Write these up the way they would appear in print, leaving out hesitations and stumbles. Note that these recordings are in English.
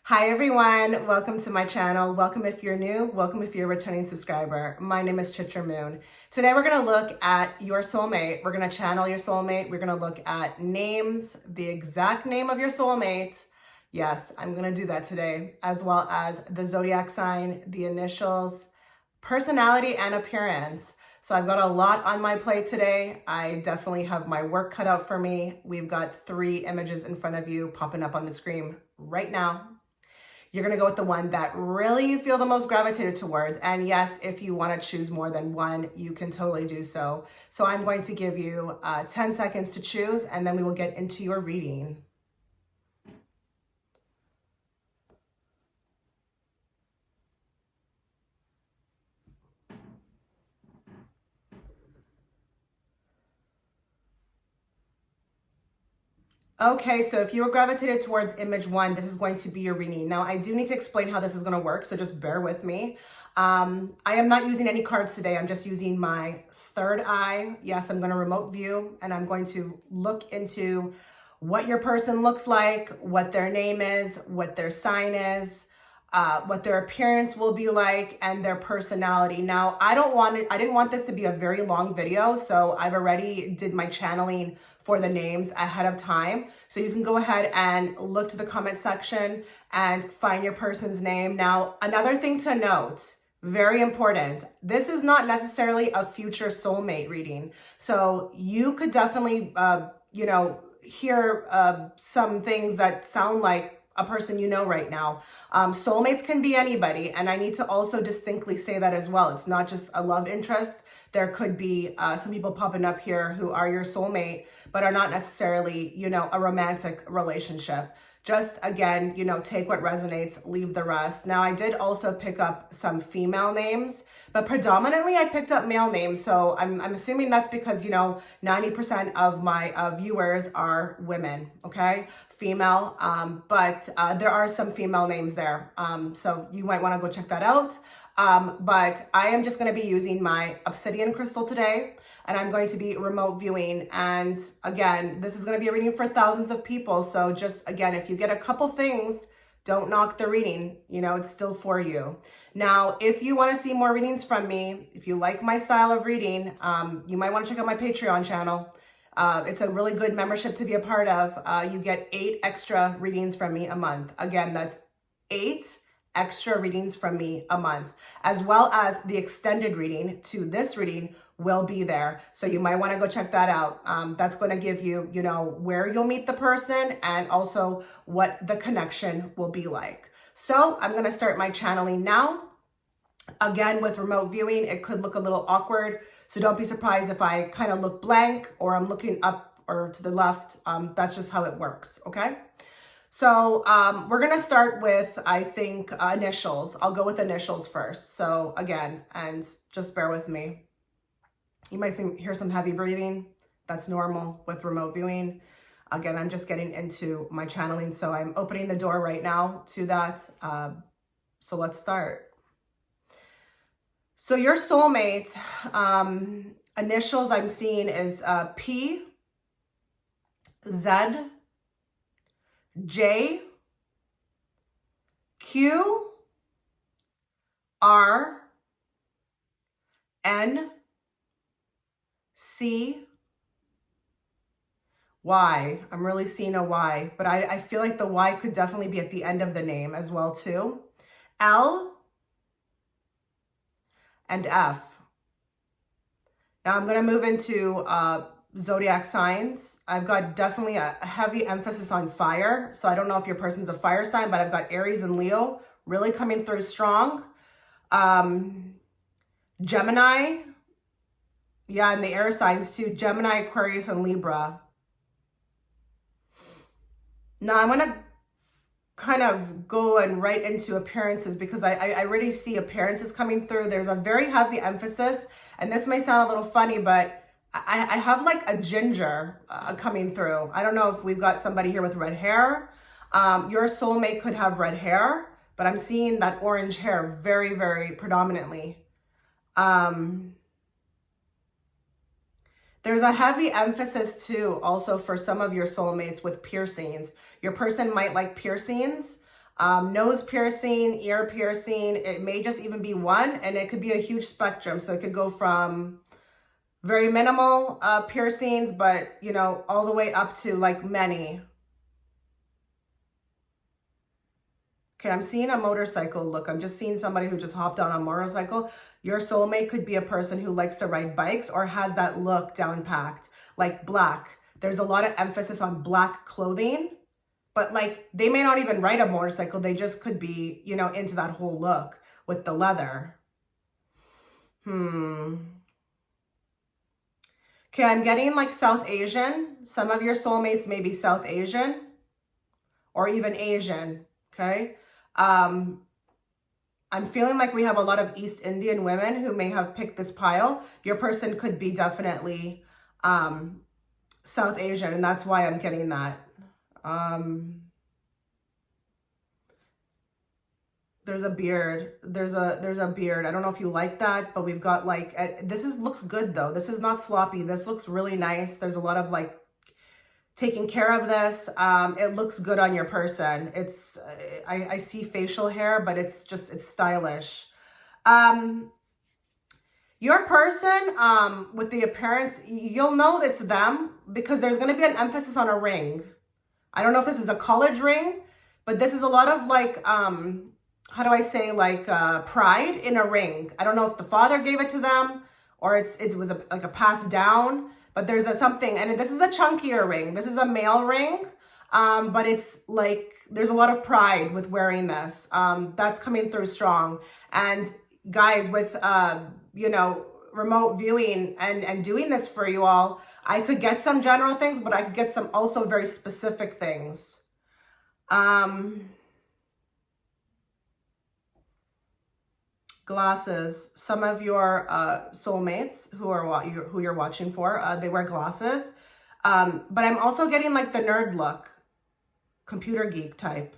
Hi everyone, welcome to my channel. Welcome if you're new, welcome if you're a returning subscriber. My name is Chitra Moon. Today we're gonna look at your soulmate. We're gonna channel your soulmate. We're gonna look at names, the exact name of your soulmate. Yes, I'm gonna do that today, as well as the zodiac sign, the initials, personality, and appearance. So I've got a lot on my plate today. I definitely have my work cut out for me. We've got 3 images in front of you popping up on the screen right now. You're going to go with the one that really you feel the most gravitated towards. And yes, if you want to choose more than one, you can totally do so. So I'm going to give you 10 seconds to choose, and then we will get into your reading. Okay, so if you were gravitated towards image 1, this is going to be your reading. Now, I do need to explain how this is going to work, so just bear with me. I am not using any cards today. I'm just using my third eye. Yes, I'm going to remote view, and I'm going to look into what your person looks like, what their name is, what their sign is, what their appearance will be like, and their personality. Now, I didn't want this to be a very long video, so I've already did my channeling for the names ahead of time. So you can go ahead and look to the comment section and find your person's name. Now, another thing to note, very important, this is not necessarily a future soulmate reading. So you could definitely, hear some things that sound like a person you know right now. Soulmates can be anybody. And I need to also distinctly say that as well. It's not just a love interest. There could be some people popping up here who are your soulmate, but are not necessarily, a romantic relationship. Just again, take what resonates, leave the rest. Now, I did also pick up some female names, but predominantly I picked up male names. So I'm assuming that's because, 90% of my viewers are women, okay? Female, but there are some female names there. So you might want to go check that out. But I am just going to be using my obsidian crystal today, and I'm going to be remote viewing. And again, this is going to be a reading for thousands of people. So just again, if you get a couple things, don't knock the reading, it's still for you. Now, if you want to see more readings from me, if you like my style of reading, you might want to check out my Patreon channel. It's a really good membership to be a part of. You get 8 extra readings from me a month. Again, that's 8 extra readings from me a month, as well as the extended reading to this reading will be there. So you might want to go check that out. That's going to give you, where you'll meet the person and also what the connection will be like. So I'm going to start my channeling now. Again, with remote viewing, it could look a little awkward. So don't be surprised if I kind of look blank or I'm looking up or to the left. That's just how it works. Okay. So we're going to start with, I think, initials. I'll go with initials first. So again, and just bear with me. You might hear some heavy breathing. That's normal with remote viewing. Again, I'm just getting into my channeling. So I'm opening the door right now to that. So let's start. So your soulmate, initials I'm seeing is P, Z, J, Q, R, N, C, Y. I'm really seeing a Y, but I feel like the Y could definitely be at the end of the name as well too. L, and F. Now I'm going to move into zodiac signs. I've got definitely a heavy emphasis on fire. So I don't know if your person's a fire sign, but I've got Aries and Leo really coming through strong. Gemini. Yeah, and the air signs too. Gemini, Aquarius, and Libra. Now I'm going to kind of go and right into appearances because I already see appearances coming through. There's a very heavy emphasis, and this may sound a little funny, but I have like a ginger coming through. I don't know if we've got somebody here with red hair. Your soulmate could have red hair, but I'm seeing that orange hair very, very predominantly. There's a heavy emphasis too, also for some of your soulmates with piercings. Your person might like piercings. nose piercing, ear piercing. It may just even be one, and it could be a huge spectrum. So it could go from very minimal piercings, but you know, all the way up to like many. Okay, I'm seeing a motorcycle look. I'm just seeing somebody who just hopped on a motorcycle. Your soulmate could be a person who likes to ride bikes or has that look down packed, like black. There's a lot of emphasis on black clothing, but like they may not even ride a motorcycle. They just could be, you know, into that whole look with the leather. Okay, I'm getting like South Asian. Some of your soulmates may be South Asian or even Asian, okay? I'm feeling like we have a lot of East Indian women who may have picked this pile. Your person could be definitely South Asian, and that's why I'm getting that. There's a beard. There's a beard. I don't know if you like that, but we've got like, looks good though. This is not sloppy. This looks really nice. There's a lot of like taking care of this. It looks good on your person. It's, I see facial hair, but it's stylish. Your person, with the appearance, you'll know it's them because there's going to be an emphasis on a ring. I don't know if this is a college ring, but this is a lot of like, how do I say, like pride in a ring. I don't know if the father gave it to them or it was like a passed down, but there's something, and this is a chunkier ring. This is a male ring, but it's like, there's a lot of pride with wearing this. That's coming through strong. And guys, with, you know, remote viewing and doing this for you all, I could get some general things, but I could get some also very specific things. Glasses. Some of your soulmates who you're watching for, they wear glasses. But I'm also getting like the nerd look, computer geek type.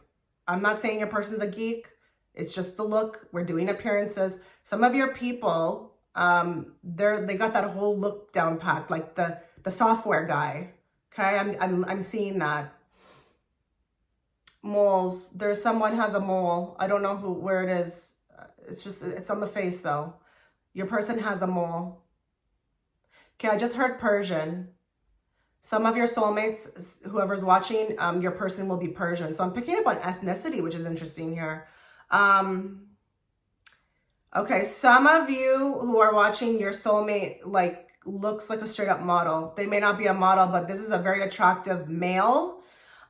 I'm not saying your person's a geek. It's just the look. We're doing appearances. Some of your people, they got that whole look down packed, like the software guy. Okay, I'm seeing that. Moles. There's someone has a mole. I don't know where it is. It's on the face though. Your person has a mole. Okay, I just heard Persian. Some of your soulmates, whoever's watching, your person will be Persian. So I'm picking up on ethnicity, which is interesting here. Okay, some of you who are watching, your soulmate like looks like a straight up model. They may not be a model, but this is a very attractive male.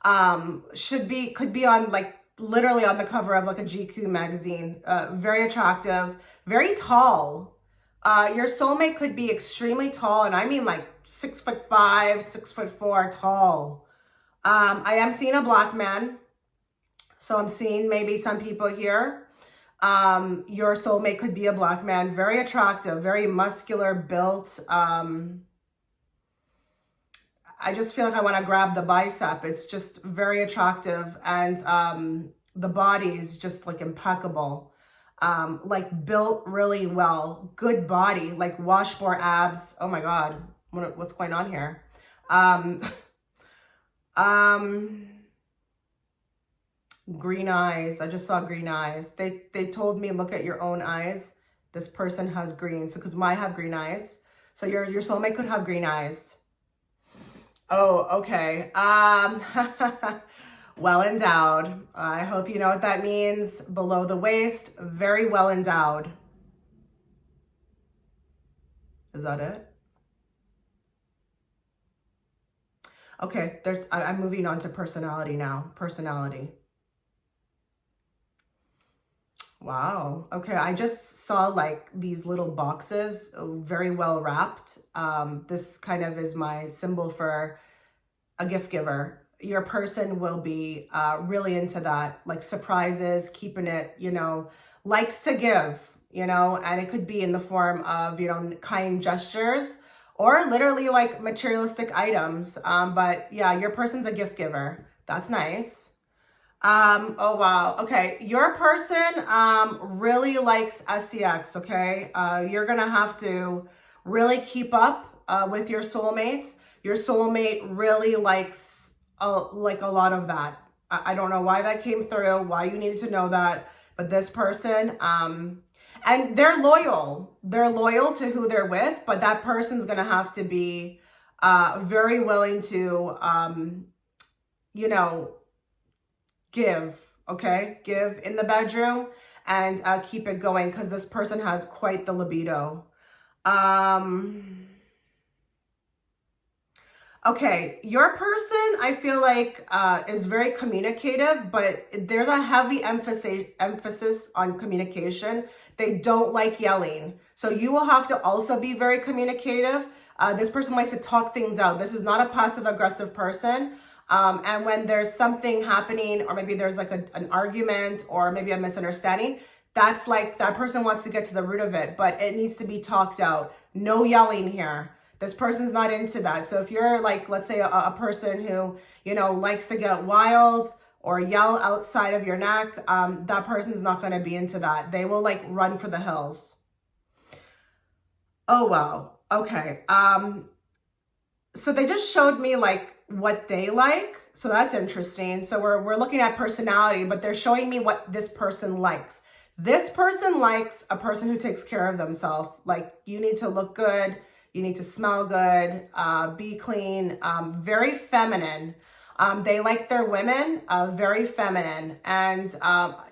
Could be on like literally on the cover of like a GQ magazine. Very attractive, very tall. Your soulmate could be extremely tall, and I mean like 6'5", 6'4" tall. I am seeing a black man. So I'm seeing maybe some people here. Your soulmate could be a black man, very attractive, very muscular built. I just feel like I want to grab the bicep. It's just very attractive, and the body is just like impeccable. Like built really well, good body, like washboard abs. Oh my God, what's going on here? Green eyes. I just saw green eyes. They told me, look at your own eyes. This person has green. So because I have green eyes. So your soulmate could have green eyes. Oh, okay. Well endowed. I hope you know what that means. Below the waist, very well endowed. Is that it? Okay, I'm moving on to personality now. Personality. Wow. Okay, I just saw like these little boxes, very well wrapped. This kind of is my symbol for a gift giver. Your person will be really into that, like surprises, keeping it, you know, likes to give, you know, and it could be in the form of, you know, kind gestures or literally like materialistic items. But yeah, your person's a gift giver. That's nice. Oh wow. Okay. Your person, really likes SEX. Okay. You're going to have to really keep up, with your soulmates. Your soulmate really likes, like a lot of that. I don't know why that came through, why you needed to know that, but this person, and they're loyal. They're loyal to who they're with, but that person's going to have to be very willing to, you know, give, okay? Give in the bedroom and keep it going, because this person has quite the libido. Okay, your person, I feel like, is very communicative, but there's a heavy emphasis on communication. They don't like yelling. So you will have to also be very communicative. This person likes to talk things out. This is not a passive aggressive person. And when there's something happening, or maybe there's like an argument or maybe a misunderstanding, that's like that person wants to get to the root of it, but it needs to be talked out. No yelling here. This person's not into that. So if you're like, let's say a person who, you know, likes to get wild or yell outside of your neck, that person's not going to be into that. They will like run for the hills. Oh, wow. Okay. So they just showed me like what they like. So that's interesting. So we're looking at personality, but they're showing me what this person likes. This person likes a person who takes care of themselves. Like, you need to look good. You need to smell good, be clean, very feminine. They like their women, very feminine. And,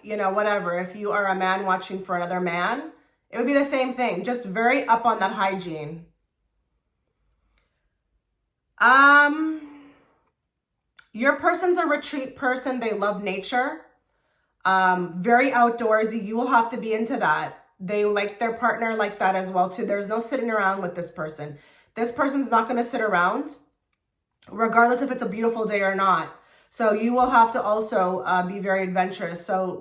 you know, whatever, if you are a man watching for another man, it would be the same thing, just very up on that hygiene. Your person's a retreat person. They love nature, very outdoorsy. You will have to be into that. They like their partner like that as well too. There's no sitting around with this person. This person's not going to sit around, regardless if it's a beautiful day or not. So you will have to also be very adventurous. So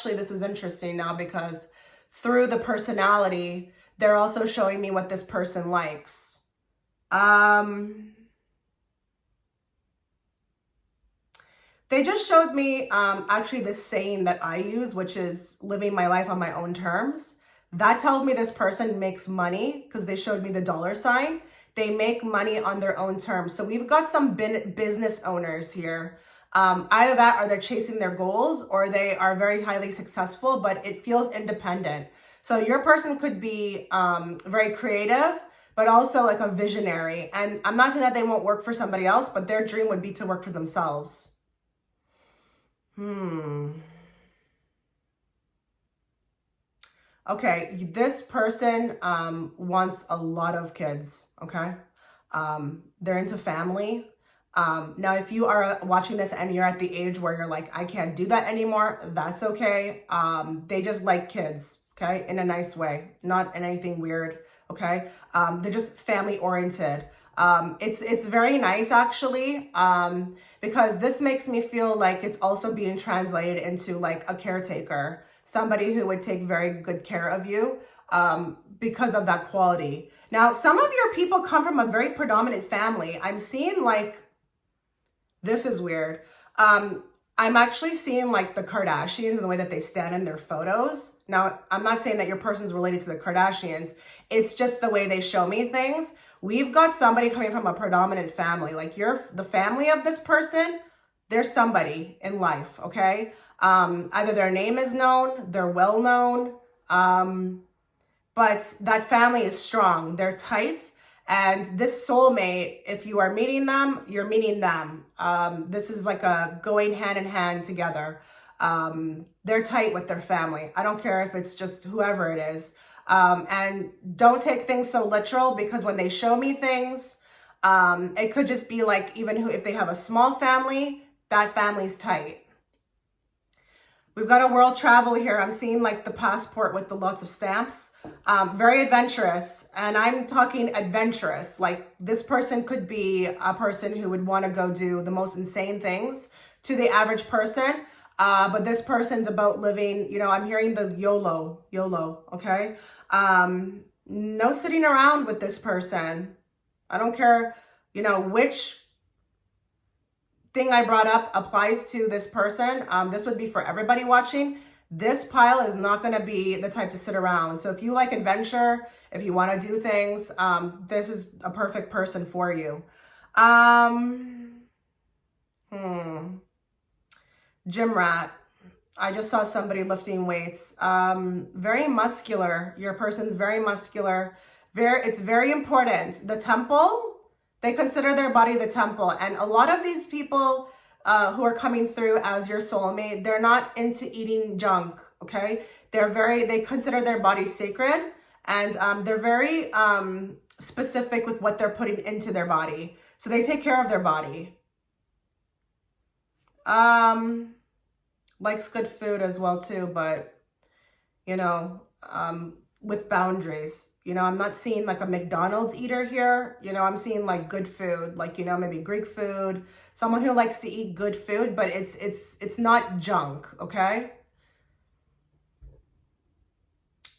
this is interesting now, because through the personality, they're also showing me what this person likes. They just showed me actually this saying that I use, which is living my life on my own terms. That tells me this person makes money, because they showed me the dollar sign. They make money on their own terms. So we've got some business owners here. Either that, or they're chasing their goals, or they are very highly successful, but it feels independent. So your person could be very creative, but also like a visionary. And I'm not saying that they won't work for somebody else, but their dream would be to work for themselves. Okay, this person wants a lot of kids, okay? They're into family. Now, if you are watching this and you're at the age where you're like, I can't do that anymore, that's okay. They just like kids, okay? In a nice way, not in anything weird, okay? They're just family oriented. It's very nice actually, because this makes me feel like it's also being translated into like a caretaker, somebody who would take very good care of you, because of that quality. Now, some of your people come from a very predominant family. I'm seeing like, this is weird. I'm actually seeing like the Kardashians and the way that they stand in their photos. Now, I'm not saying that your person's related to the Kardashians. It's just the way they show me things. We've got somebody coming from a predominant family. Like, the family of this person, there's somebody in life, okay? Either their name is known, they're well known, but that family is strong. They're tight. And this soulmate, if you are meeting them, you're meeting them. This is like a going hand in hand together. They're tight with their family. I don't care if it's just whoever it is. And don't take things so literal, because when they show me things, it could just be like, even if they have a small family, that family's tight. We've got a world travel here. I'm seeing like the passport with the lots of stamps. Very adventurous. And I'm talking adventurous. Like, this person could be a person who would want to go do the most insane things to the average person. But this person's about living, you know, I'm hearing the YOLO, okay? No sitting around with this person. I don't care, you know, which thing I brought up applies to this person. This would be for everybody watching. This pile is not going to be the type to sit around. So if you like adventure, if you want to do things, this is a perfect person for you. Gym rat. I just saw somebody lifting weights. Very muscular. Your person's very muscular. It's very important. The temple, they consider their body the temple. And a lot of these people who are coming through as your soulmate, they're not into eating junk, okay? They consider their body sacred, and they're very specific with what they're putting into their body. So they take care of their body. Likes good food as well too, but you know, with boundaries. You know, I'm not seeing like a McDonald's eater here. You know, I'm seeing like good food, like, you know, maybe Greek food, someone who likes to eat good food, but it's not junk, okay?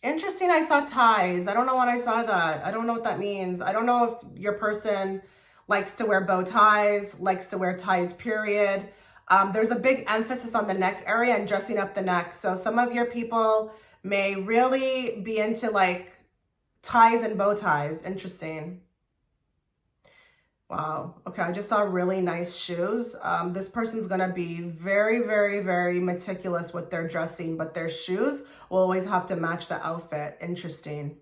Interesting, I saw ties. I don't know what I saw that. I don't know what that means. I don't know if your person likes to wear bow ties, likes to wear ties, period. There's a big emphasis on the neck area and dressing up the neck. So some of your people may really be into like ties and bow ties. Interesting. Wow. Okay, I just saw really nice shoes. This person's gonna be very, very, very meticulous with their dressing, but their shoes will always have to match the outfit. Interesting.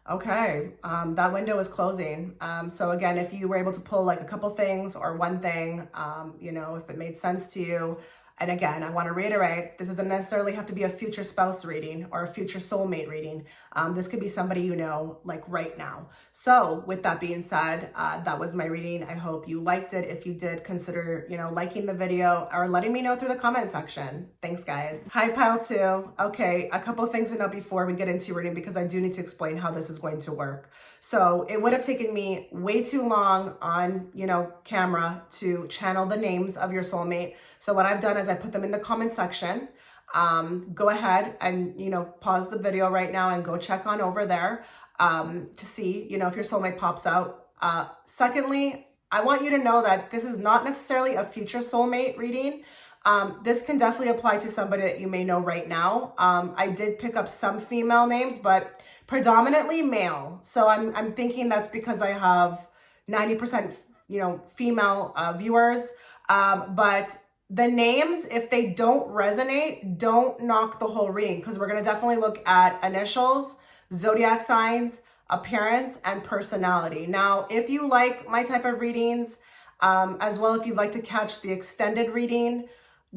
Okay, that window is closing. So again, if you were able to pull like a couple things or one thing, you know, if it made sense to you. And again, I want to reiterate, this doesn't necessarily have to be a future spouse reading or a future soulmate reading. This could be somebody you know, like right now. So with that being said, that was my reading. I hope you liked it. If you did, consider, you know, liking the video or letting me know through the comment section. Thanks, guys. Hi, pile two. Okay, a couple of things to know before we get into reading, because I do need to explain how this is going to work. So it would have taken me way too long on, you know, camera to channel the names of your soulmate. So what I've done is I put them in the comment section. Go ahead and, you know, pause the video right now and go check on over there to see, you know, if your soulmate pops out. Secondly, I want you to know that this is not necessarily a future soulmate reading. This can definitely apply to somebody that you may know right now. I did pick up some female names, but predominantly male. So I'm thinking that's because I have 90%, you know, female viewers. But the names, if they don't resonate, don't knock the whole reading, because we're going to definitely look at initials, zodiac signs, appearance, and personality. Now, if you like my type of readings, as well, if you'd like to catch the extended reading,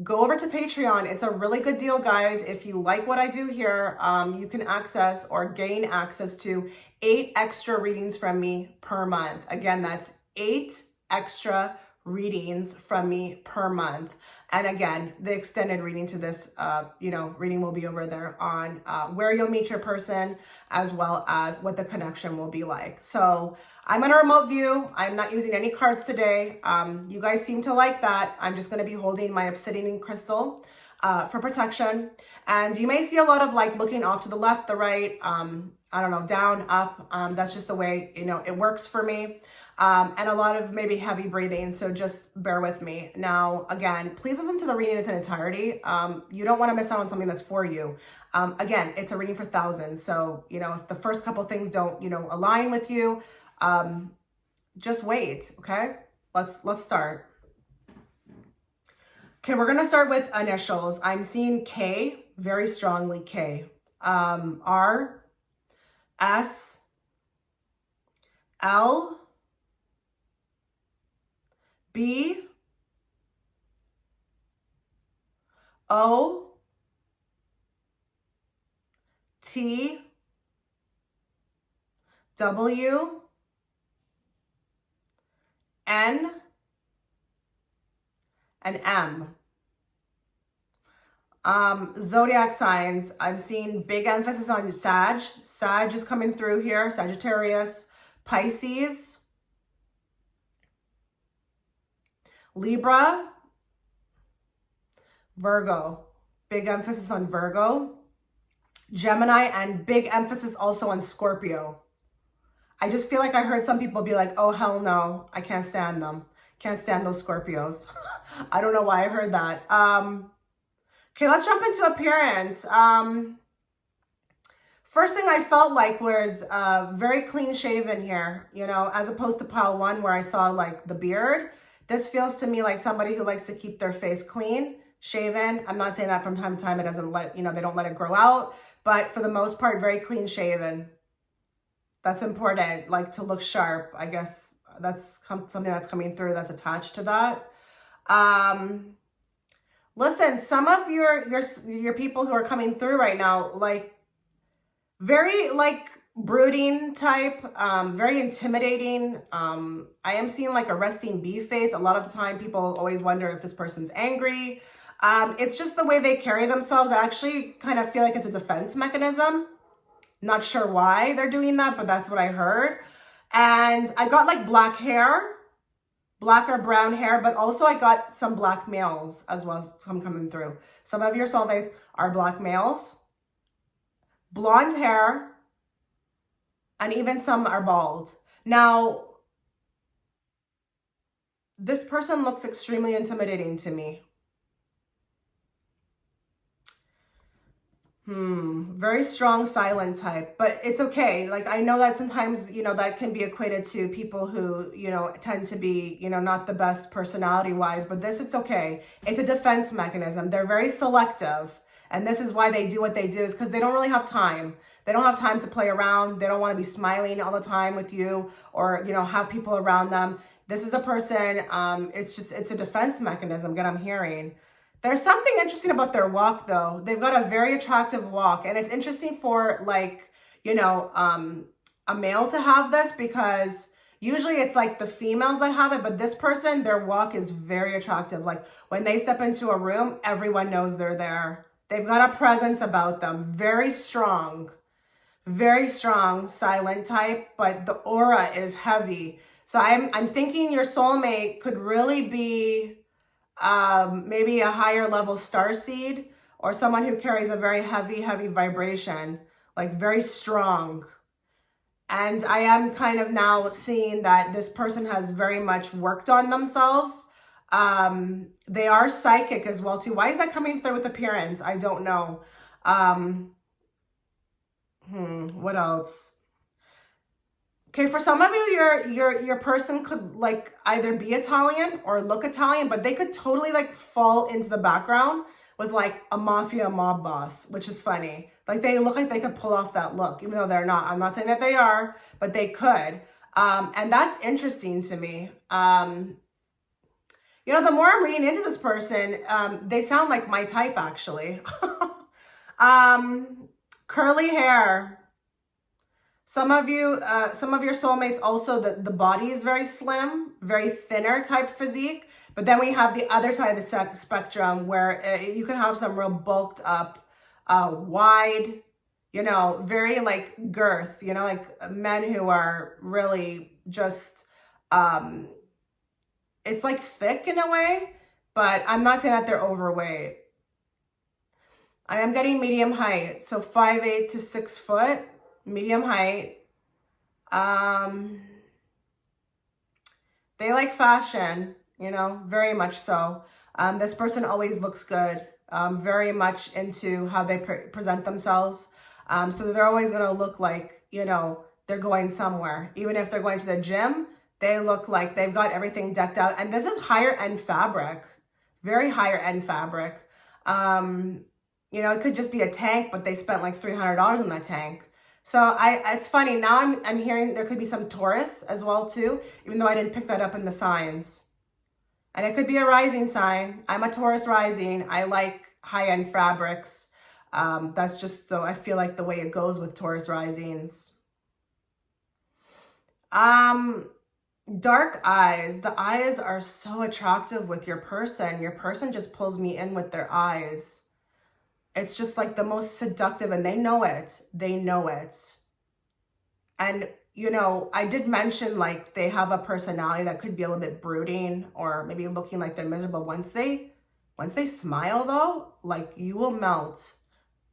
go over to Patreon. It's a really good deal, guys. If you like what I do here, you can access or gain access to 8 extra readings from me per month. Again, that's 8 extra readings from me per month. And again, the extended reading to this, you know, reading will be over there on where you'll meet your person, as well as what the connection will be like. So I'm in a remote view. I'm not using any cards today. You guys seem to like that. I'm just going to be holding my obsidian crystal for protection. And you may see a lot of like looking off to the left, the right, I don't know, down, up. That's just the way, you know, it works for me. And a lot of maybe heavy breathing, so just bear with me. Now, again, please listen to the reading in its entirety. You don't want to miss out on something that's for you. Again, it's a reading for thousands, so, you know, if the first couple things don't, you know, align with you, just wait, okay? Let's start. Okay, we're gonna start with initials. I'm seeing K, very strongly K. R, S, L, B, O, T, W, N, and M. Zodiac signs, I'm seeing big emphasis on Sag. Sag is coming through here. Sagittarius, Pisces, Libra, Virgo. Big emphasis on Virgo. Gemini, and big emphasis also on Scorpio. I just feel like I heard some people be like, oh, hell no, I can't stand them. Can't stand those Scorpios. I don't know why I heard that. Okay, let's jump into appearance. First thing I felt like was very clean shaven here, you know, as opposed to pile one where I saw like the beard. This feels to me like somebody who likes to keep their face clean, shaven. I'm not saying that from time to time it doesn't let, they don't let it grow out, but for the most part, very clean shaven. That's important, like to look sharp. I guess that's something that's coming through that's attached to that. Listen, some of your people who are coming through right now, like very like brooding type, very intimidating. I am seeing like a resting bee face. A lot of the time people always wonder if this person's angry. It's just the way they carry themselves. I actually kind of feel like it's a defense mechanism. Not sure why they're doing that, but that's what I heard. And I got like black hair, black or brown hair, but also I got some black males as well as some coming through. Some of your soulmates are black males, blonde hair, and even some are bald. Now, this person looks extremely intimidating to me. Very strong silent type, but it's okay. Like, I know that sometimes, that can be equated to people who, tend to be, not the best personality wise, but this, it's okay. It's a defense mechanism. They're very selective. And this is why they do what they do, is because they don't really have time. They don't have time to play around. They don't want to be smiling all the time with you or, have people around them. This is a person, it's a defense mechanism that I'm hearing. There's something interesting about their walk, though. They've got a very attractive walk, and it's interesting for like, a male to have this, because usually it's like the females that have it, but this person, their walk is very attractive. Like when they step into a room, everyone knows they're there. They've got a presence about them, very strong silent type, but the aura is heavy. So I'm thinking your soulmate could really be maybe a higher level starseed, or someone who carries a very heavy vibration, like very strong. And I am kind of now seeing that this person has very much worked on themselves. They are psychic as well too. Why is that coming through with appearance? I don't know. What else? Okay, for some of you, your person could like either be Italian or look Italian, but they could totally like fall into the background with like a mafia mob boss, which is funny. Like they look like they could pull off that look, even though they're not. I'm not saying that they are, but they could. And that's interesting to me. The more I'm reading into this person, they sound like my type actually. Curly hair. Some of your soulmates also, the body is very slim, very thinner type physique. But then we have the other side of the spectrum where you can have some real bulked up, wide, very like girth, like men who are really just, it's like thick in a way, but I'm not saying that they're overweight. I am getting medium height, so 5'8" to 6 foot. Medium height. They like fashion, very much so. This person always looks good, very much into how they present themselves. So they're always going to look like, they're going somewhere. Even if they're going to the gym, they look like they've got everything decked out. And this is higher end fabric, very higher end fabric. It could just be a tank, but they spent like $300 on that tank. So it's funny, now I'm hearing there could be some Taurus as well too, even though I didn't pick that up in the signs. And it could be a rising sign. I'm a Taurus rising. I like high-end fabrics. That's just, though, I feel like the way it goes with Taurus risings. Dark eyes. The eyes are so attractive with your person. Your person just pulls me in with their eyes. It's just like the most seductive, and they know it. They know it. And, I did mention like they have a personality that could be a little bit brooding or maybe looking like they're miserable. Once they smile though, like you will melt.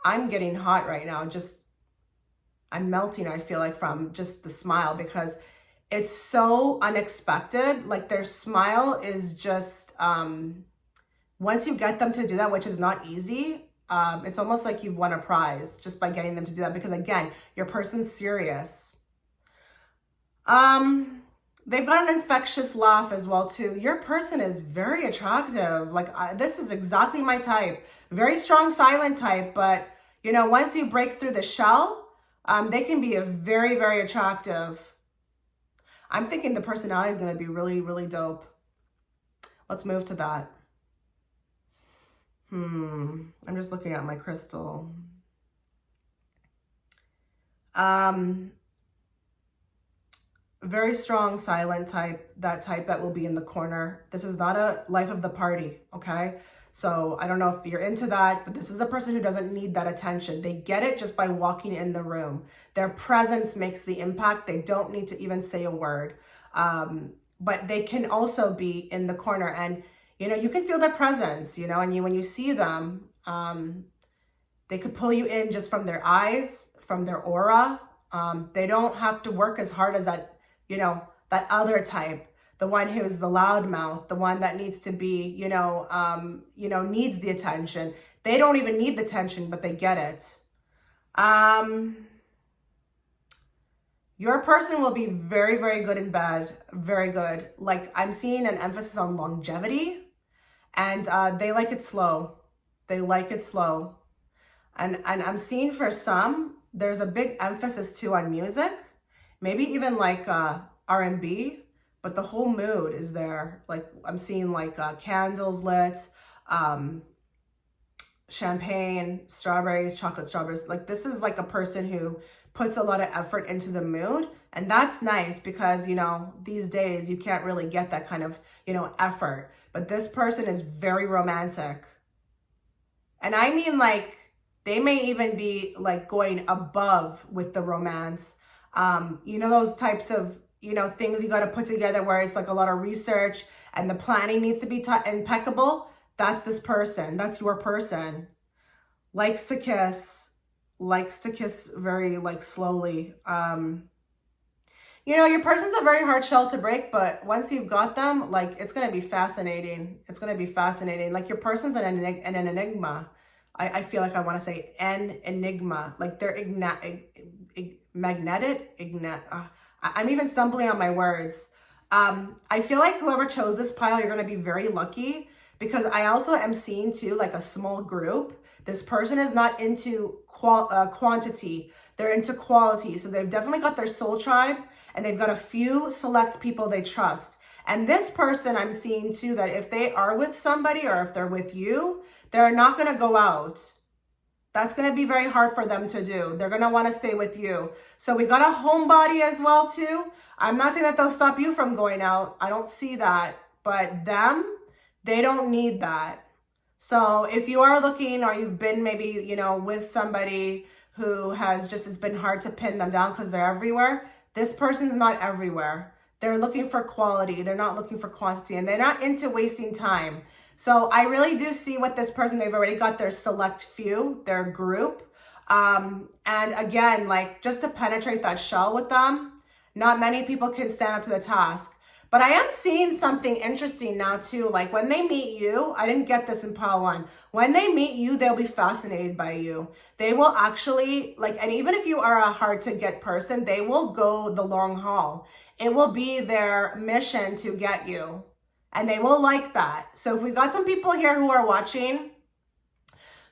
I'm getting hot right now. I'm melting, I feel like, from just the smile, because it's so unexpected. Like their smile is just, once you get them to do that, which is not easy, it's almost like you've won a prize just by getting them to do that, because again, your person's serious. They've got an infectious laugh as well too. Your person is very attractive. Like this is exactly my type. Very strong silent type, but you know, once you break through the shell, they can be a very, very attractive. I'm thinking the personality is going to be really, really dope. Let's move to that. I'm just looking at my crystal. Very strong silent type, that type that will be in the corner. This is not a life of the party, okay? So I don't know if you're into that, but this is a person who doesn't need that attention. They get it just by walking in the room. Their presence makes the impact. They don't need to even say a word. But they can also be in the corner, and you know, you can feel their presence, you know, and when you see them, they could pull you in just from their eyes, from their aura. They don't have to work as hard as that, you know, that other type, the one who's the loudmouth, the one that needs to be, needs the attention. They don't even need the attention, but they get it. Your person will be very, very good in bed. Very good. Like I'm seeing an emphasis on longevity, and they like it slow. They like it slow. And I'm seeing for some, there's a big emphasis too on music, maybe even like R&B, but the whole mood is there. Like I'm seeing like candles lit, champagne, strawberries, chocolate strawberries. Like this is like a person who puts a lot of effort into the mood. And that's nice because, you know, these days you can't really get that kind of, you know, effort. But this person is very romantic. And I mean like, they may even be like going above with the romance. You know, those types of, you know, things you got to put together where it's like a lot of research and the planning needs to be impeccable. That's this person. That's your person. Likes to kiss very like slowly. You know, your person's a very hard shell to break, but once you've got them, like it's going to be fascinating. It's going to be fascinating. Like your person's an enigma. I feel like I want to say an enigma. Like they're magnetic. I'm even stumbling on my words. I feel like whoever chose this pile, you're going to be very lucky because I also am seeing too like a small group. This person is not into quantity. They're into quality. So they've definitely got their soul tribe and they've got a few select people they trust. And this person I'm seeing too, that if they are with somebody or if they're with you, they're not going to go out. That's going to be very hard for them to do. They're going to want to stay with you. So we got a homebody as well too. I'm not saying that they'll stop you from going out. I don't see that. But them, they don't need that. So if you are looking or you've been maybe, you know, with somebody who has just, it's been hard to pin them down because they're everywhere. This person's not everywhere. They're looking for quality. They're not looking for quantity and they're not into wasting time. So I really do see what this person, they've already got their select few, their group. And again, like just to penetrate that shell with them, not many people can stand up to the task. But I am seeing something interesting now too. Like when they meet you, I didn't get this in pile one. When they meet you, they'll be fascinated by you. They will actually like, and even if you are a hard to get person, they will go the long haul. It will be their mission to get you. And they will like that. So if we got some people here who are watching,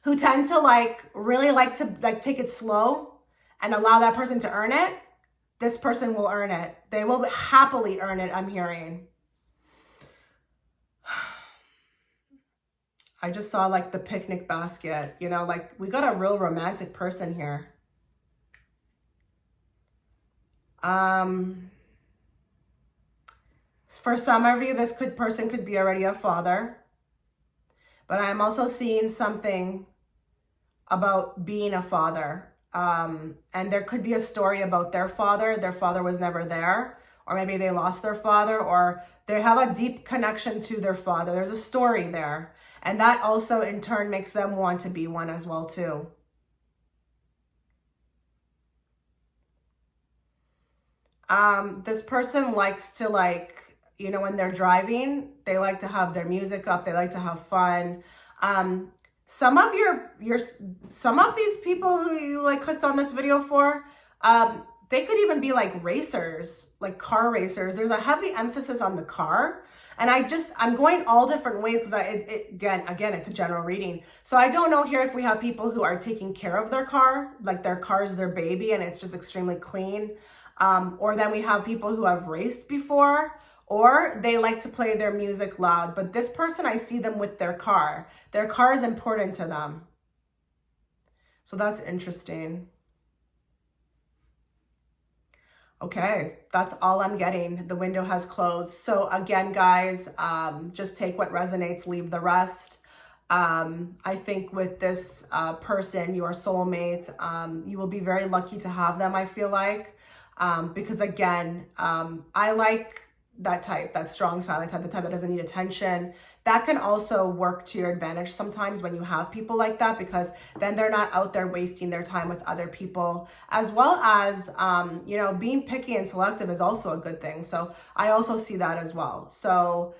who tend to like, really like to like take it slow and allow that person to earn it, this person will earn it. They will happily earn it, I'm hearing. I just saw like the picnic basket, you know, like we got a real romantic person here. For some of you, this person could be already a father. But I'm also seeing something about being a father. And there could be a story about their father. Their father was never there. Or maybe they lost their father. Or they have a deep connection to their father. There's a story there. And that also in turn makes them want to be one as well too. This person likes to like, you know, when they're driving, they like to have their music up. They like to have fun. Some of these people who you like clicked on this video for, They could even be like racers, like car racers. There's a heavy emphasis on the car. And I'm going all different ways because again, it's a general reading. So I don't know here if we have people who are taking care of their car, like their car is their baby and it's just extremely clean. Or then we have people who have raced before, or they like to play their music loud. But this person, I see them with their car. Their car is important to them. So that's interesting. Okay, that's all I'm getting. The window has closed. So again, guys, just take what resonates, leave the rest. I think with this person, your soulmate, you will be very lucky to have them, I feel like. Because again, I like that type, that strong silent type, the type that doesn't need attention. That can also work to your advantage sometimes when you have people like that, because then they're not out there wasting their time with other people, as well as, you know, being picky and selective is also a good thing. So I also see that as well. So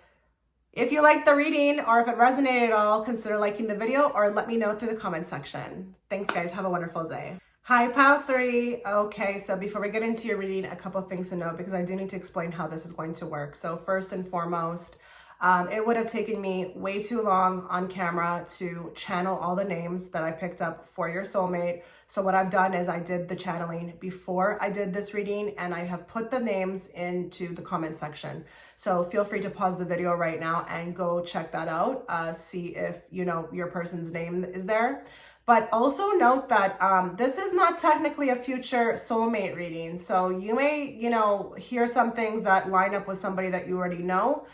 if you like the reading or if it resonated at all, consider liking the video or let me know through the comment section. Thanks, guys. Have a wonderful day. Hi, Pal 3. Okay, so before we get into your reading, a couple of things to note because I do need to explain how this is going to work. So first and foremost, it would have taken me way too long on camera to channel all the names that I picked up for your soulmate. So what I've done is I did the channeling before I did this reading and I have put the names into the comment section. So feel free to pause the video right now and go check that out. See if, you know, your person's name is there. But also note that this is not technically a future soulmate reading. So you may, you know, hear some things that line up with somebody that you already know.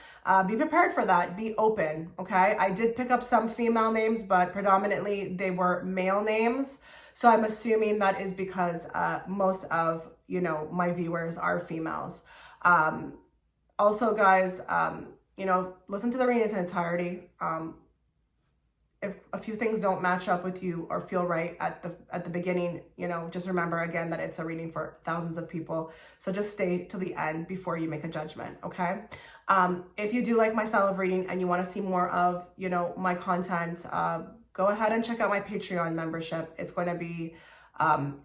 Be prepared for that. Be open, okay? I did pick up some female names, but predominantly they were male names. So I'm assuming that is because most of, you know, my viewers are females. Also, guys, you know, listen to the reading in its entirety. If a few things don't match up with you or feel right at the beginning, you know, just remember again that it's a reading for thousands of people. So just stay to the end before you make a judgment, okay? If you do like my style of reading and you want to see more of, you know, my content, go ahead and check out my Patreon membership. It's going to be,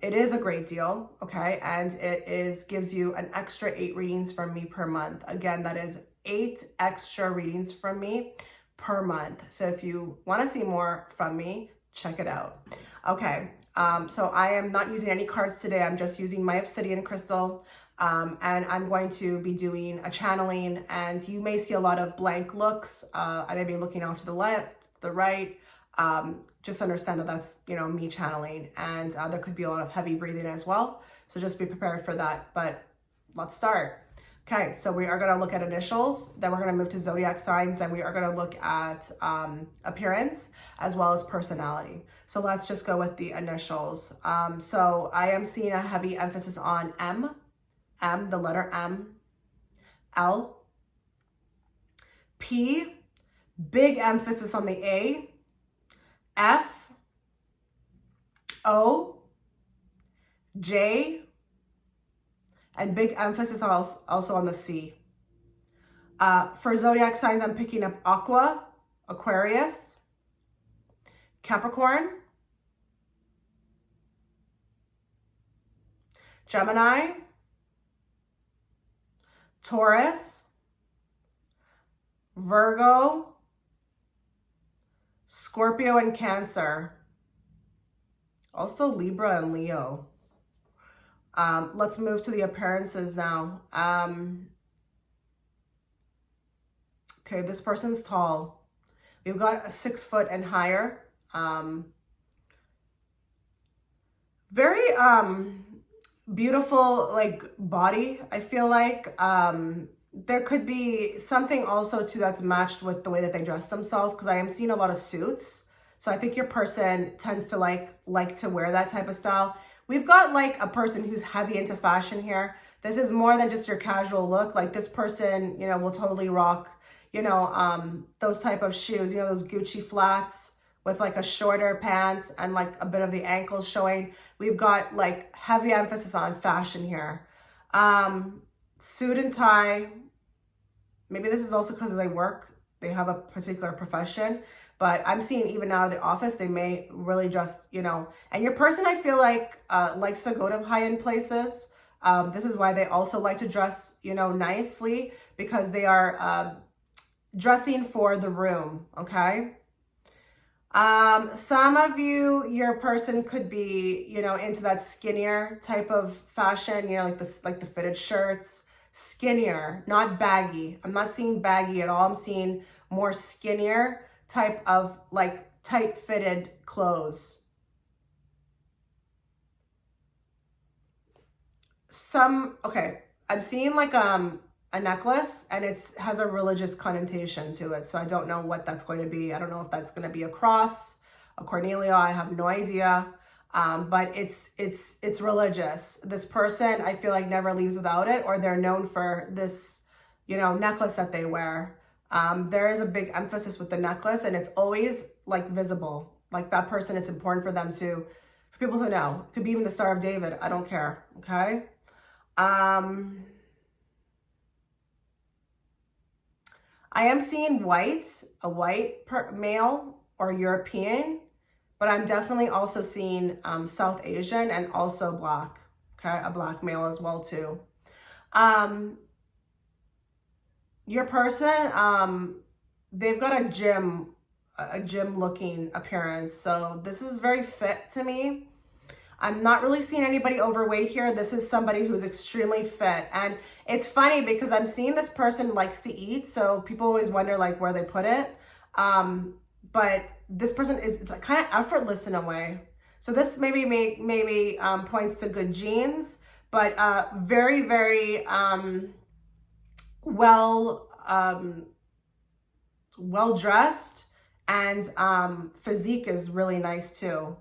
it is a great deal, okay? And gives you an extra 8 readings from me per month. Again, that is 8 extra readings from me per month. So if you want to see more from me, check it out. Okay, so I am not using any cards today. I'm just using my obsidian crystal, and I'm going to be doing a channeling, and you may see a lot of blank looks. I may be looking off to the left, the right. Just understand that that's, you know, me channeling, and there could be a lot of heavy breathing as well. So just be prepared for that, but let's start. Okay, so we are going to look at initials, then we're going to move to zodiac signs, then we are going to look at appearance as well as personality. So let's just go with the initials. So I am seeing a heavy emphasis on M, the letter M, L, P, big emphasis on the A, F, O, J, and big emphasis also on the C. For zodiac signs, I'm picking up Aqua, Aquarius, Capricorn, Gemini, Taurus, Virgo, Scorpio, and Cancer. Also Libra and Leo. Let's move to the appearances now. Okay, this person's tall. We've got a 6 foot and higher. Very beautiful, like, body, I feel like. There could be something also too that's matched with the way that they dress themselves, because I am seeing a lot of suits. So I think your person tends to like to wear that type of style. We've got like a person who's heavy into fashion here. This is more than just your casual look. Like this person, you know, will totally rock, you know, those type of shoes, you know, those Gucci flats with like a shorter pants and like a bit of the ankles showing. We've got like heavy emphasis on fashion here. Suit and tie. Maybe this is also because they have a particular profession. But I'm seeing even out of the office, they may really just, you know, and your person, I feel like, likes to go to high-end places. This is why they also like to dress, you know, nicely, because they are dressing for the room, okay? Some of you, your person could be, you know, into that skinnier type of fashion, you know, like this, like the fitted shirts, skinnier, not baggy. I'm not seeing baggy at all. I'm seeing more skinnier type of like tight fitted clothes. Okay, I'm seeing like a necklace, and it's has a religious connotation to it. So I don't know what that's going to be. I don't know if that's going to be a cross, a Cornelia. I have no idea. But it's religious. This person, I feel like, never leaves without it, or they're known for this, you know, necklace that they wear. There is a big emphasis with the necklace, and it's always like visible. Like that person, it's important for them to, for people to know. It could be even the Star of David. I don't care. Okay. I am seeing white, a white male or European, but I'm definitely also seeing South Asian and also black, okay, a black male as well too. Your person, they've got a gym looking appearance, so this is very fit to me. I'm not really seeing anybody overweight here. This is somebody who's extremely fit. And it's funny because I'm seeing this person likes to eat. So people always wonder like where they put it. But this person is, it's like kind of effortless in a way. So this maybe points to good genes, but very, very well dressed, and physique is really nice too.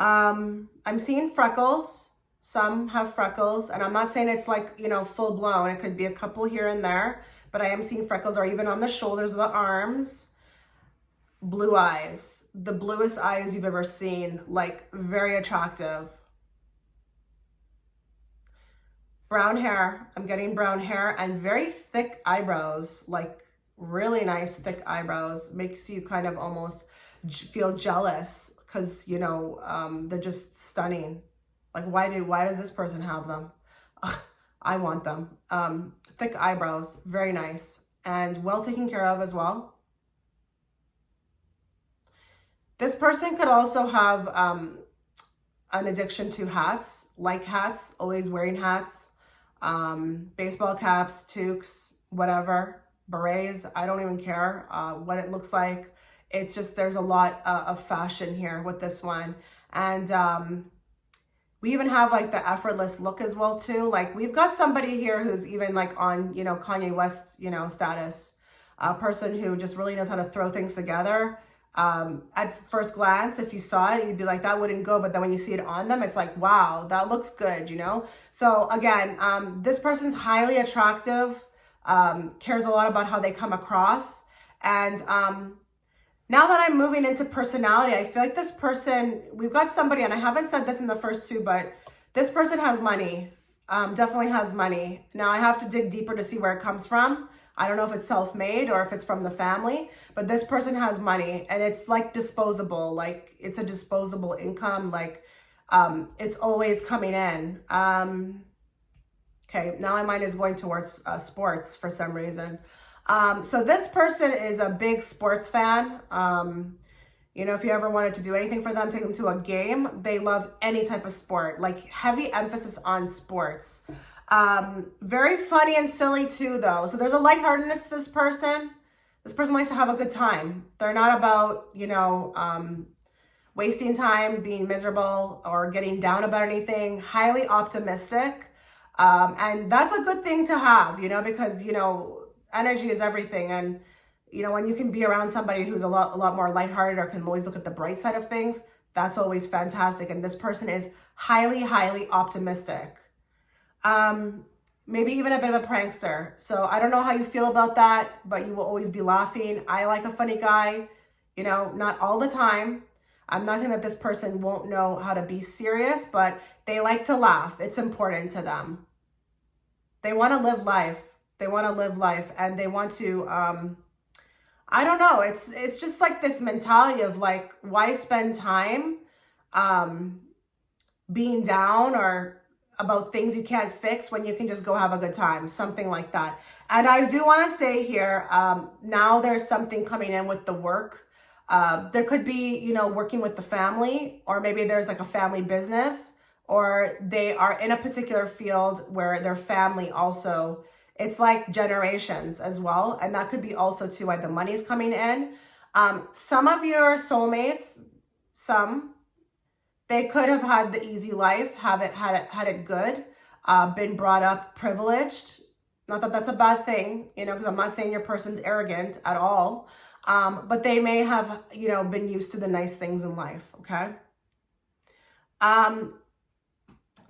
I'm seeing freckles. Some have freckles, and I'm not saying it's like, you know, full blown. It could be a couple here and there, but I am seeing freckles, or even on the shoulders of the arms. Blue eyes, the bluest eyes you've ever seen, like very attractive. Brown hair, I'm getting brown hair, and very thick eyebrows, like really nice thick eyebrows. Makes you kind of almost feel jealous, because, you know, they're just stunning. Like, why does this person have them? I want them. Thick eyebrows, very nice, and well taken care of as well. This person could also have an addiction to hats, like hats, always wearing hats, baseball caps, toques, whatever, berets. I don't even care what it looks like. It's just, there's a lot of fashion here with this one. And we even have like the effortless look as well too. Like we've got somebody here who's even like on, you know, Kanye West, you know, status. A person who just really knows how to throw things together. At first glance, if you saw it, you'd be like, that wouldn't go. But then when you see it on them, it's like, wow, that looks good, you know? So again, this person's highly attractive, cares a lot about how they come across. And now that I'm moving into personality, I feel like this person, we've got somebody, and I haven't said this in the first two, but this person has money, definitely has money. Now I have to dig deeper to see where it comes from. I don't know if it's self-made or if it's from the family, but this person has money, and it's like disposable, like it's a disposable income, like it's always coming in. Okay, now my mind is going towards sports for some reason. So this person is a big sports fan. You know, if you ever wanted to do anything for them, take them to a game. They love any type of sport, like heavy emphasis on sports. Very funny and silly too, though. So there's a lightheartedness to this person. This person likes to have a good time. They're not about, you know, wasting time, being miserable, or getting down about anything. Highly optimistic. And that's a good thing to have, you know, because, you know, energy is everything. And, you know, when you can be around somebody who's a lot more lighthearted, or can always look at the bright side of things, that's always fantastic. And this person is highly, highly optimistic. Maybe even a bit of a prankster. So I don't know how you feel about that, but you will always be laughing. I like a funny guy, you know, not all the time. I'm not saying that this person won't know how to be serious, but they like to laugh. It's important to them. They want to live life. They want to live life, and they want to, I don't know. It's just like this mentality of like, why spend time, being down, or, about things you can't fix when you can just go have a good time, something like that. And I do want to say here, now there's something coming in with the work. There could be, you know, working with the family, or maybe there's like a family business, or they are in a particular field where their family also, it's like generations as well. And that could be also too why the money's coming in. Some of your soulmates, they could have had the easy life, had it good, been brought up privileged. Not that that's a bad thing, you know, because I'm not saying your person's arrogant at all. But they may have, you know, been used to the nice things in life, okay?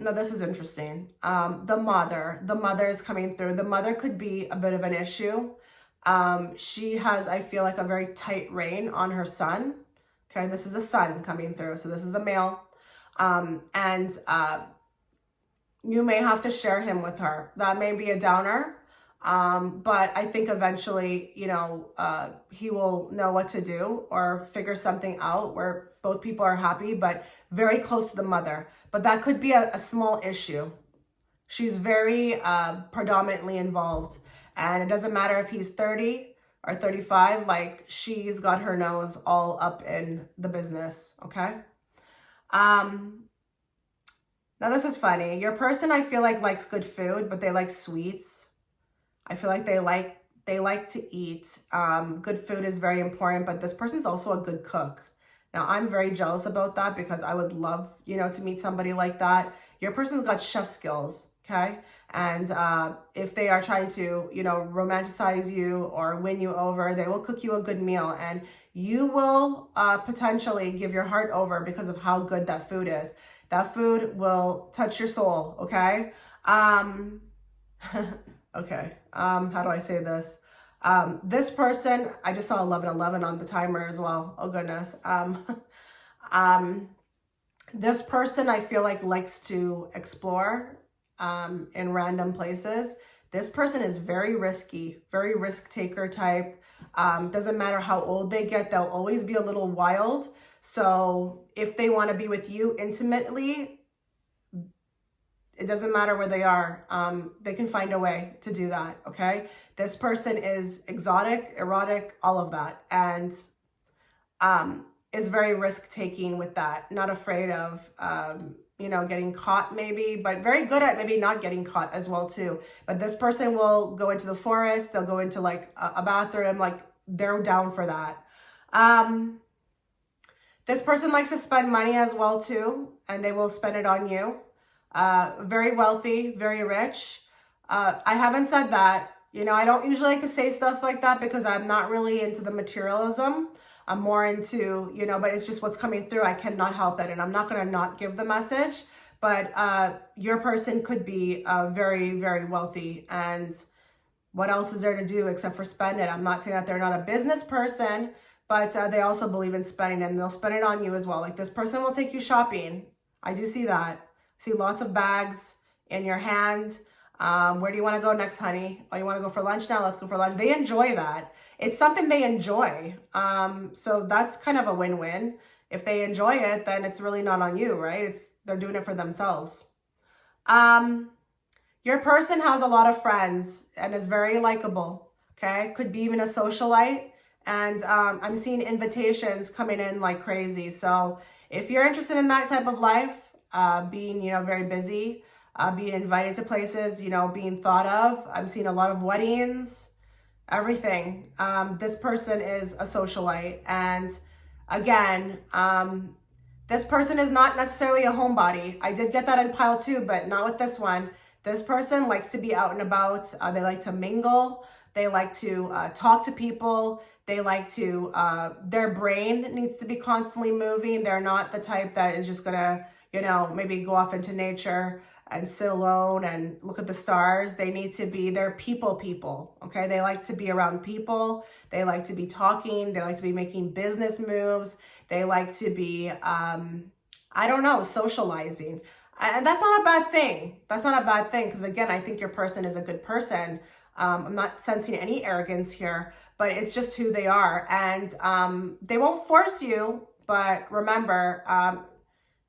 Now this is interesting. The mother is coming through. The mother could be a bit of an issue. She has, I feel like, a very tight rein on her son. Okay, this is a son coming through. So this is a male. And you may have to share him with her. That may be a downer. But I think eventually, you know, he will know what to do or figure something out where both people are happy, but very close to the mother. But that could be a small issue. She's very predominantly involved. And it doesn't matter if he's 30 or 35, like she's got her nose all up in the business, okay? Now this is funny. Your person, I feel like, likes good food, but they like sweets. I feel like they like to eat. Good food is very important, but this person's also a good cook. Now, I'm very jealous about that because I would love, you know, to meet somebody like that. Your person's got chef skills, okay? And if they are trying to, you know, romanticize you or win you over, they will cook you a good meal, and you will potentially give your heart over because of how good that food is. That food will touch your soul, okay? Okay, how do I say this? This person, I just saw 1111 on the timer as well. Oh goodness. This person, I feel like, likes to explore in random places. This person is very risky, very risk taker type. Doesn't matter how old they get, they'll always be a little wild. So if they want to be with you intimately, it doesn't matter where they are. They can find a way to do that, okay? This person is exotic, erotic, all of that. And is very risk-taking with that. Not afraid of, you know, getting caught maybe, but very good at maybe not getting caught as well too. But this person will go into the forest. They'll go into like a bathroom. Like they're down for that. This person likes to spend money as well too. And they will spend it on you. Very wealthy, very rich. I haven't said that. You know, I don't usually like to say stuff like that because I'm not really into the materialism. I'm more into, you know, but it's just what's coming through. I cannot help it. And I'm not going to not give the message. But your person could be very, very wealthy. And what else is there to do except for spend it? I'm not saying that they're not a business person, but they also believe in spending, and they'll spend it on you as well. Like this person will take you shopping. I do see that. See lots of bags in your hand. Where do you want to go next, honey? Oh, you want to go for lunch now? Let's go for lunch. They enjoy that. It's something they enjoy. So that's kind of a win-win. If they enjoy it, then it's really not on you, right? They're doing it for themselves. Your person has a lot of friends and is very likable, okay? Could be even a socialite. And I'm seeing invitations coming in like crazy. So if you're interested in that type of life, being, you know, very busy, being invited to places, you know, being thought of. I'm seeing a lot of weddings, everything. This person is a socialite. And again, this person is not necessarily a homebody. I did get that in pile 2, but not with this one. This person likes to be out and about. They like to mingle. They like to talk to people. They like to, their brain needs to be constantly moving. They're not the type that is just gonna, you know, maybe go off into nature and sit alone and look at the stars. They need to be, they're people, okay? They like to be around people. They like to be talking. They like to be making business moves. They like to be, I don't know, socializing. And that's not a bad thing. That's not a bad thing because, again, I think your person is a good person. I'm not sensing any arrogance here, but it's just who they are. And they won't force you, but remember,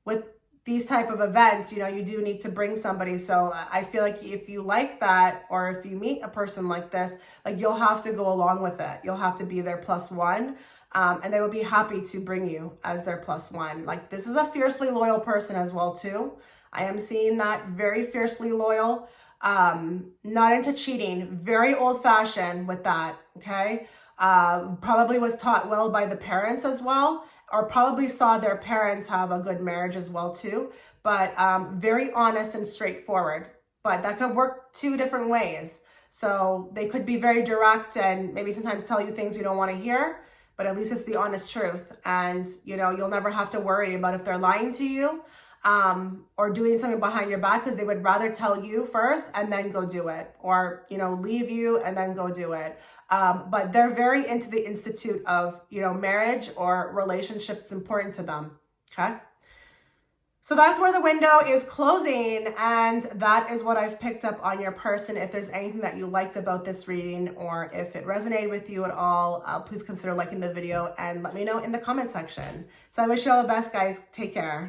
with these type of events, you know, you do need to bring somebody. So I feel like if you like that, or if you meet a person like this, like you'll have to go along with it. You'll have to be their plus one. And they will be happy to bring you as their plus one. Like this is a fiercely loyal person as well too. I am seeing that, very fiercely loyal, not into cheating, very old fashioned with that. Okay. Probably was taught well by the parents as well, or probably saw their parents have a good marriage as well too, but very honest and straightforward. But that could work two different ways. So they could be very direct and maybe sometimes tell you things you don't want to hear, but at least it's the honest truth. And, you know, you'll never have to worry about if they're lying to you or doing something behind your back, because they would rather tell you first and then go do it, or, you know, leave you and then go do it. But they're very into the institute of, you know, marriage or relationships. It's important to them. Okay. So that's where the window is closing. And that is what I've picked up on your person. If there's anything that you liked about this reading, or if it resonated with you at all, please consider liking the video and let me know in the comment section. So I wish you all the best, guys. Take care.